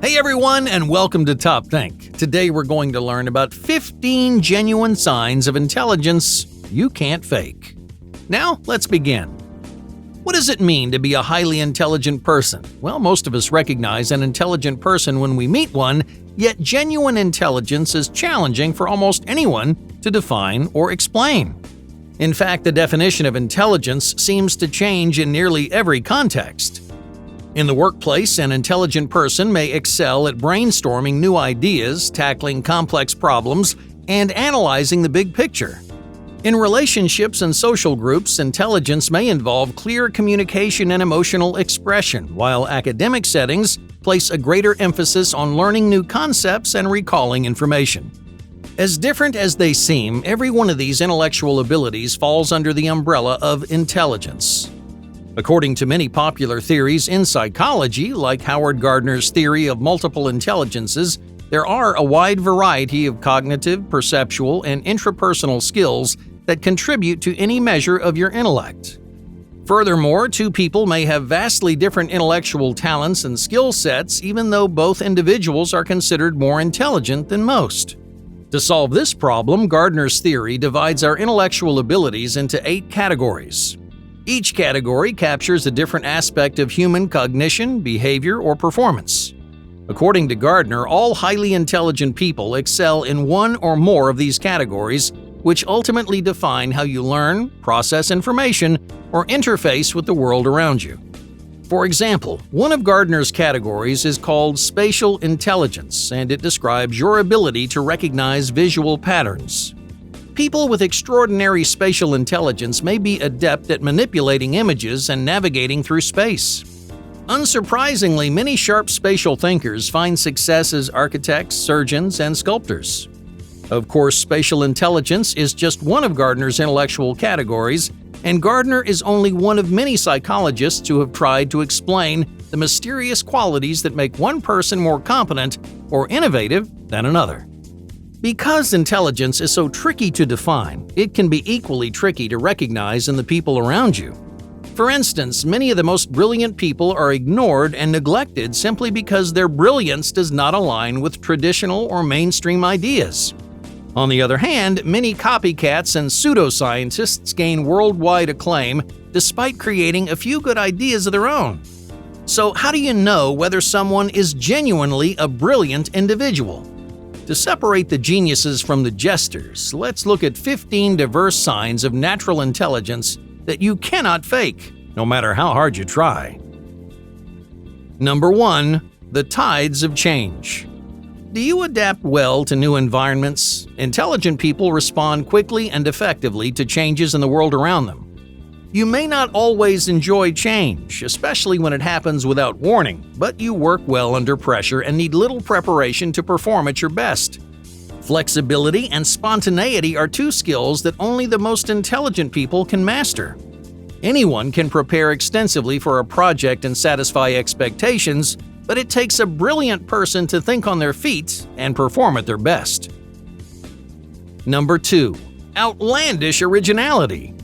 Hey everyone, and welcome to Top Think. Today we're going to learn about 15 genuine signs of intelligence you can't fake. Now, let's begin. What does it mean to be a highly intelligent person? Well, most of us recognize an intelligent person when we meet one, yet genuine intelligence is challenging for almost anyone to define or explain. In fact, the definition of intelligence seems to change in nearly every context. In the workplace, an intelligent person may excel at brainstorming new ideas, tackling complex problems, and analyzing the big picture. In relationships and social groups, intelligence may involve clear communication and emotional expression, while academic settings place a greater emphasis on learning new concepts and recalling information. As different as they seem, every one of these intellectual abilities falls under the umbrella of intelligence. According to many popular theories in psychology, like Howard Gardner's theory of multiple intelligences, there are a wide variety of cognitive, perceptual, and intrapersonal skills that contribute to any measure of your intellect. Furthermore, two people may have vastly different intellectual talents and skill sets, even though both individuals are considered more intelligent than most. To solve this problem, Gardner's theory divides our intellectual abilities into 8 categories. Each category captures a different aspect of human cognition, behavior, or performance. According to Gardner, all highly intelligent people excel in one or more of these categories, which ultimately define how you learn, process information, or interface with the world around you. For example, one of Gardner's categories is called spatial intelligence, and it describes your ability to recognize visual patterns. People with extraordinary spatial intelligence may be adept at manipulating images and navigating through space. Unsurprisingly, many sharp spatial thinkers find success as architects, surgeons, and sculptors. Of course, spatial intelligence is just one of Gardner's intellectual categories, and Gardner is only one of many psychologists who have tried to explain the mysterious qualities that make one person more competent or innovative than another. Because intelligence is so tricky to define, it can be equally tricky to recognize in the people around you. For instance, many of the most brilliant people are ignored and neglected simply because their brilliance does not align with traditional or mainstream ideas. On the other hand, many copycats and pseudoscientists gain worldwide acclaim despite creating a few good ideas of their own. So, how do you know whether someone is genuinely a brilliant individual? To separate the geniuses from the jesters, let's look at 15 diverse signs of natural intelligence that you cannot fake, no matter how hard you try. Number 1. The tides of change. Do you adapt well to new environments? Intelligent people respond quickly and effectively to changes in the world around them. You may not always enjoy change, especially when it happens without warning, but you work well under pressure and need little preparation to perform at your best. Flexibility and spontaneity are 2 skills that only the most intelligent people can master. Anyone can prepare extensively for a project and satisfy expectations, but it takes a brilliant person to think on their feet and perform at their best. Number 2. Outlandish originality.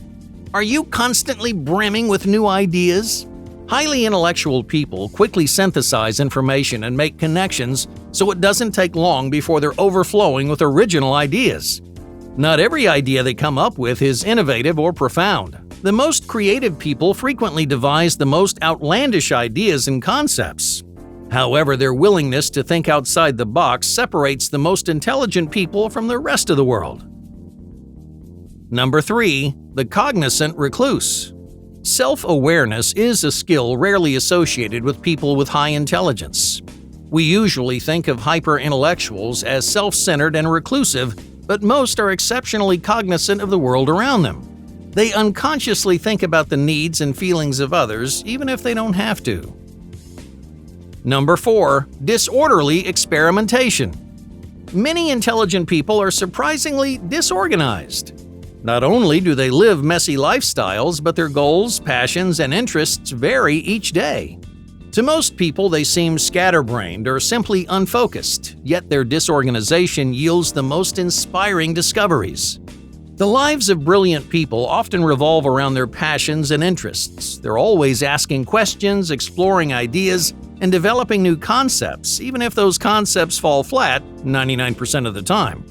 Are you constantly brimming with new ideas? Highly intellectual people quickly synthesize information and make connections, so it doesn't take long before they're overflowing with original ideas. Not every idea they come up with is innovative or profound. The most creative people frequently devise the most outlandish ideas and concepts. However, their willingness to think outside the box separates the most intelligent people from the rest of the world. Number 3. The cognizant recluse. Self-awareness is a skill rarely associated with people with high intelligence. We usually think of hyper-intellectuals as self-centered and reclusive, but most are exceptionally cognizant of the world around them. They unconsciously think about the needs and feelings of others, even if they don't have to. Number 4. Disorderly experimentation. Many intelligent people are surprisingly disorganized. Not only do they live messy lifestyles, but their goals, passions, and interests vary each day. To most people, they seem scatterbrained or simply unfocused, yet their disorganization yields the most inspiring discoveries. The lives of brilliant people often revolve around their passions and interests. They're always asking questions, exploring ideas, and developing new concepts, even if those concepts fall flat 99% of the time.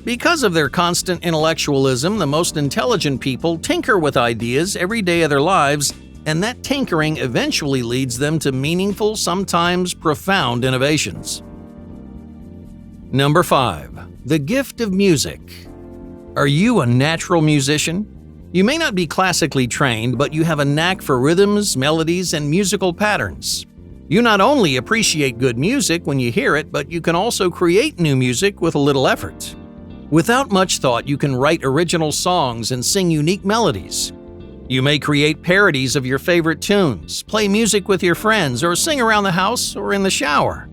Because of their constant intellectualism, the most intelligent people tinker with ideas every day of their lives, and that tinkering eventually leads them to meaningful, sometimes profound innovations. Number 5. The gift of music. Are you a natural musician? You may not be classically trained, but you have a knack for rhythms, melodies, and musical patterns. You not only appreciate good music when you hear it, but you can also create new music with a little effort. Without much thought, you can write original songs and sing unique melodies. You may create parodies of your favorite tunes, play music with your friends, or sing around the house or in the shower.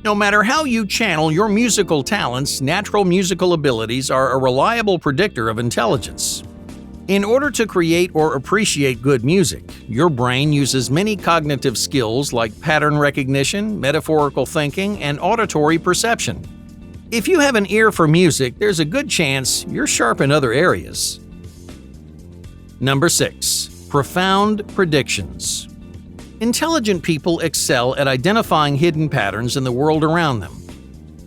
No matter how you channel your musical talents, natural musical abilities are a reliable predictor of intelligence. In order to create or appreciate good music, your brain uses many cognitive skills like pattern recognition, metaphorical thinking, and auditory perception. If you have an ear for music, there's a good chance you're sharp in other areas. Number 6. Profound predictions. Intelligent people excel at identifying hidden patterns in the world around them.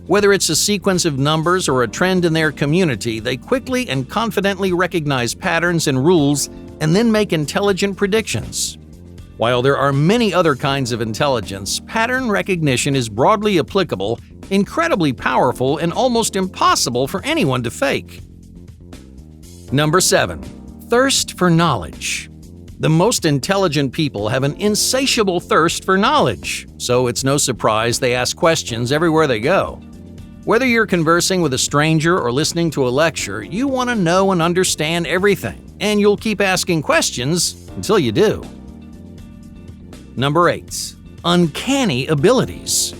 Whether it's a sequence of numbers or a trend in their community, they quickly and confidently recognize patterns and rules and then make intelligent predictions. While there are many other kinds of intelligence, pattern recognition is broadly applicable, incredibly powerful, and almost impossible for anyone to fake. Number 7. Thirst for knowledge. The most intelligent people have an insatiable thirst for knowledge, so it's no surprise they ask questions everywhere they go. Whether you're conversing with a stranger or listening to a lecture, you want to know and understand everything, and you'll keep asking questions until you do. Number 8. Uncanny abilities.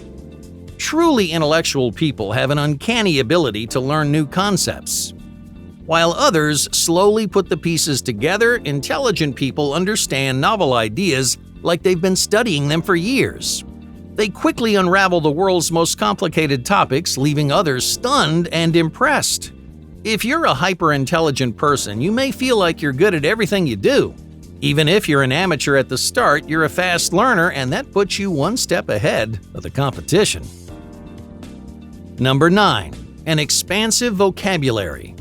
Truly intellectual people have an uncanny ability to learn new concepts. While others slowly put the pieces together, intelligent people understand novel ideas like they've been studying them for years. They quickly unravel the world's most complicated topics, leaving others stunned and impressed. If you're a hyper-intelligent person, you may feel like you're good at everything you do. Even if you're an amateur at the start, you're a fast learner, and that puts you one step ahead of the competition. Number 9. An expansive vocabulary.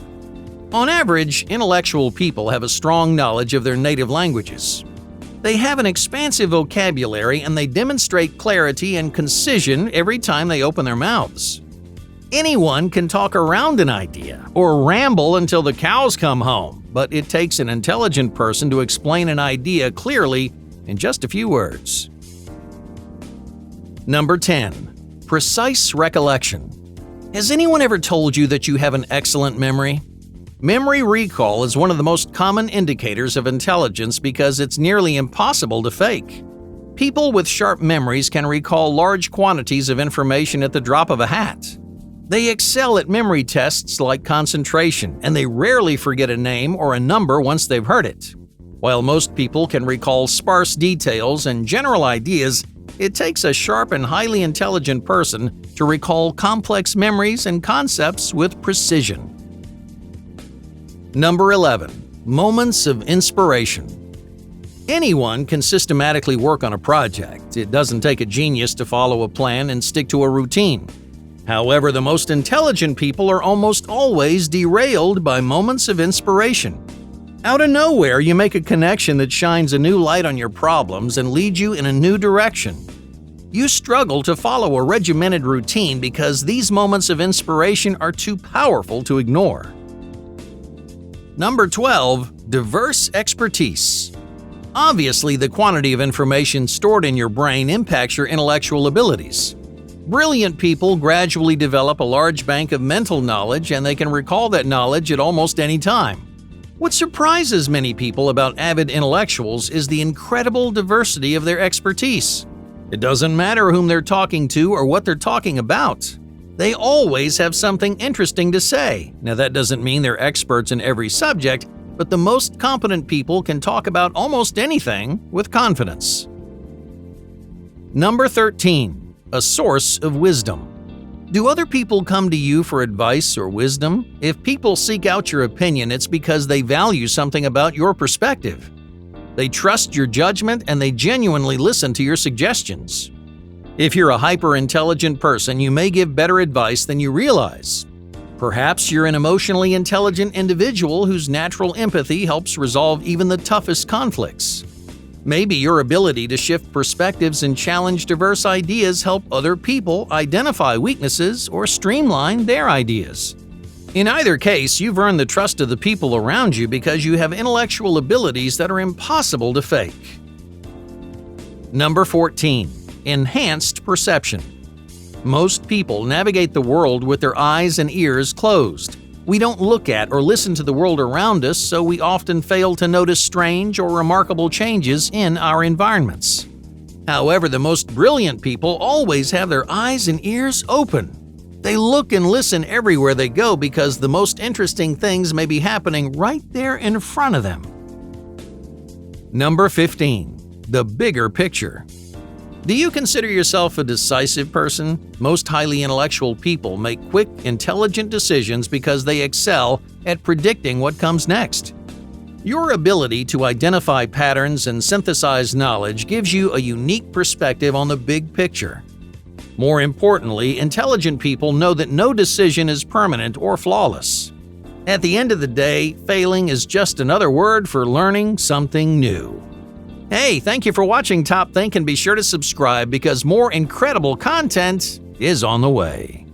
On average, intellectual people have a strong knowledge of their native languages. They have an expansive vocabulary and they demonstrate clarity and concision every time they open their mouths. Anyone can talk around an idea or ramble until the cows come home, but it takes an intelligent person to explain an idea clearly in just a few words. Number 10. Precise recollection. Has anyone ever told you that you have an excellent memory? Memory recall is one of the most common indicators of intelligence because it's nearly impossible to fake. People with sharp memories can recall large quantities of information at the drop of a hat. They excel at memory tests like concentration, and they rarely forget a name or a number once they've heard it. While most people can recall sparse details and general ideas, it takes a sharp and highly intelligent person to recall complex memories and concepts with precision. Number 11. Moments of inspiration. Anyone can systematically work on a project. It doesn't take a genius to follow a plan and stick to a routine. However, the most intelligent people are almost always derailed by moments of inspiration. Out of nowhere, you make a connection that shines a new light on your problems and leads you in a new direction. You struggle to follow a regimented routine because these moments of inspiration are too powerful to ignore. Number 12. Diverse expertise. Obviously, the quantity of information stored in your brain impacts your intellectual abilities. Brilliant people gradually develop a large bank of mental knowledge, and they can recall that knowledge at almost any time. What surprises many people about avid intellectuals is the incredible diversity of their expertise. It doesn't matter whom they're talking to or what they're talking about. They always have something interesting to say. Now, that doesn't mean they're experts in every subject, but the most competent people can talk about almost anything with confidence. Number 13. A source of wisdom. Do other people come to you for advice or wisdom? If people seek out your opinion, it's because they value something about your perspective. They trust your judgment and they genuinely listen to your suggestions. If you're a hyper-intelligent person, you may give better advice than you realize. Perhaps you're an emotionally intelligent individual whose natural empathy helps resolve even the toughest conflicts. Maybe your ability to shift perspectives and challenge diverse ideas help other people identify weaknesses or streamline their ideas. In either case, you've earned the trust of the people around you because you have intellectual abilities that are impossible to fake. Number 14. Enhanced perception. Most people navigate the world with their eyes and ears closed. We don't look at or listen to the world around us, so we often fail to notice strange or remarkable changes in our environments. However, the most brilliant people always have their eyes and ears open. They look and listen everywhere they go because the most interesting things may be happening right there in front of them. Number 15. The bigger picture. Do you consider yourself a decisive person? Most highly intellectual people make quick, intelligent decisions because they excel at predicting what comes next. Your ability to identify patterns and synthesize knowledge gives you a unique perspective on the big picture. More importantly, intelligent people know that no decision is permanent or flawless. At the end of the day, failing is just another word for learning something new. Hey, thank you for watching Top Think, and be sure to subscribe because more incredible content is on the way.